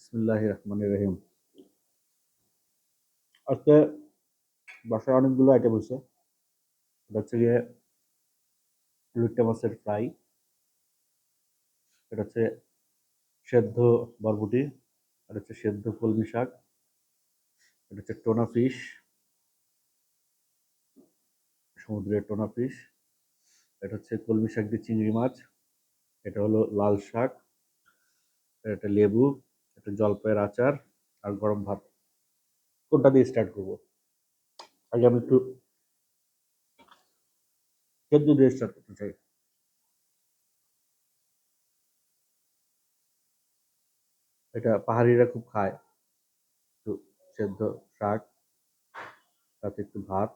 বিসমিল্লাহির রহমানির রহিম। আজকে বাসায় অনেকগুলো আইটেম হয়েছে। এটা হচ্ছে গিয়ে লুট্টা মাছের ফ্রাই, এটা হচ্ছে সেদ্ধ বরবটি, এটা হচ্ছে সেদ্ধ কলমি শাক, এটা হচ্ছে টোনা ফিশ, সমুদ্রের টোনা ফিশ, এটা হচ্ছে কলমি শাক দিয়ে চিংড়ি মাছ, এটা হলো লাল শাক, এটা একটা লেবু, এটা জলপাইয়ের আচার আর গরম ভাত। কোনটা দিয়ে স্টার্ট করবো? আগে আমি একটু সেদ্ধ দিয়ে স্টার্ট করতে চাই। এটা পাহাড়িরা খুব খায়। একটু সেদ্ধ শাক, তাতে একটু ভাত।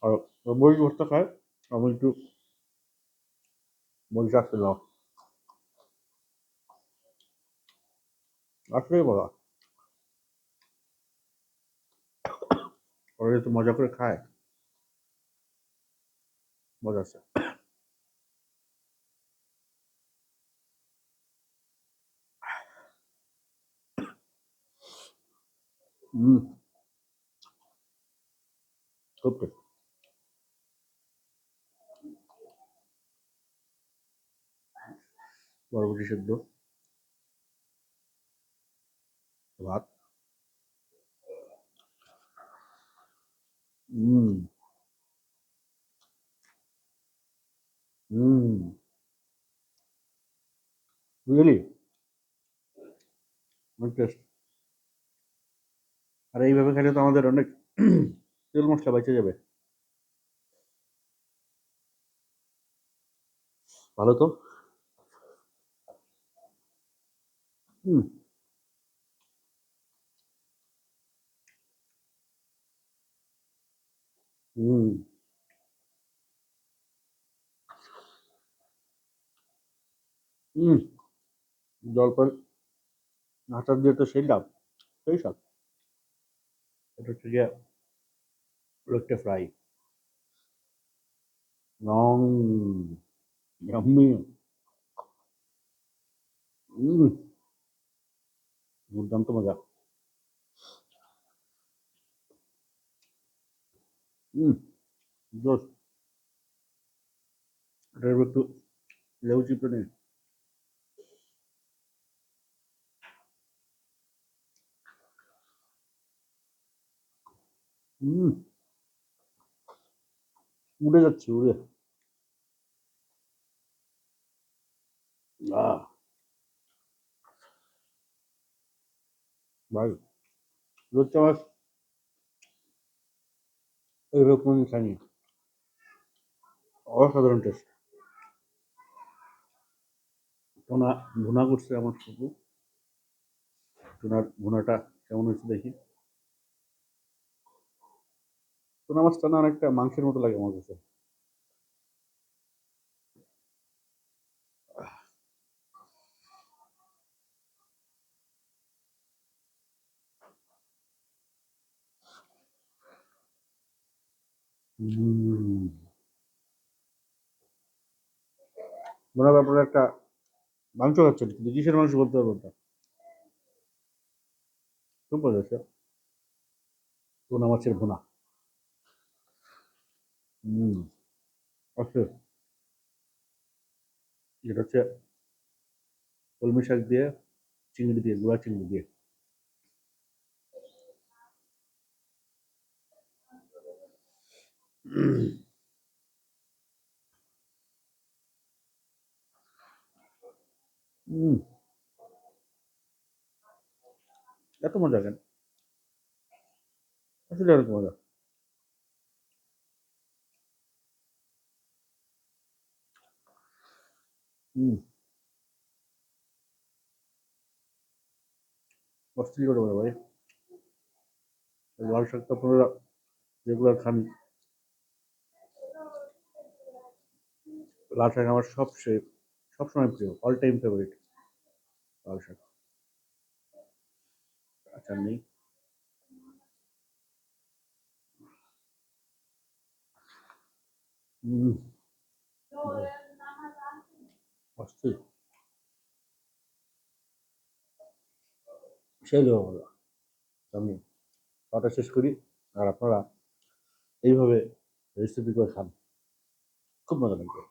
আর মরিচ ভর্তা খায়, আমি একটু মরিচ আসছিল আসলেই বলা, ওরা একটু মজা করে খায়, মজা আছে। হুম, খুব টেস্ট। বরবটি সেদ্ধ, ভাত। হুম, হুম, রিয়েলি অনেক টেস্ট। আর এইভাবে খেলে তো আমাদের অনেক তেল মশলা বেঁচে যাবে। ভালো তো। হুম, হুম, হুম, জলপাই আচার দিয়ে তো সেই ডাব, সেই সব। এটা হচ্ছে গিয়ে লোকটা ফ্রাই, নং, ইয়াম্মি। হুম, দুর্দান্ত মজা। হুম, জোস। এটার উপর একটু লেবু চিপে নিন। হুম, উড়ে যাচ্ছে উড়ে। আহ, ভাই, লোকটা মাছ এইরকম খাইনি, অসাধারণ টেস্ট। টোনা ভুনা করছে আমার শুধু, টোনার ভুনাটা কেমন হয়েছে দেখি। টোনা মাছটা না অনেকটা মাংসের মতো লাগে আমার কাছে। উম, মনে হয় আপনারা একটা মাংস খাচ্ছেন, কিন্তু কিসের মাংস বলতে পারবো না। খুব মজা হচ্ছে। টোনা মাছের ভুনা। হম, আছে। যেটা হচ্ছে কলমি শাক দিয়ে, চিংড়ি দিয়ে, গুঁড়া চিংড়ি দিয়ে। উম, এত মজা কেন? আসলে অনেক মজা। হম, অস্থির করে মজা ভাই। লাল শাক তো আপনারা রেগুলার খান। লাল শাক আমার সবসময় প্রিয়, অল টাইম ফেভারিট লাল শাক। আচার নেই। হুম, অস্থির সেই লেবু ভালো। আমি খাওয়াটা শেষ করি আর আপনারা এইভাবে রেসিপি করে খান, খুব মজা লাগবে।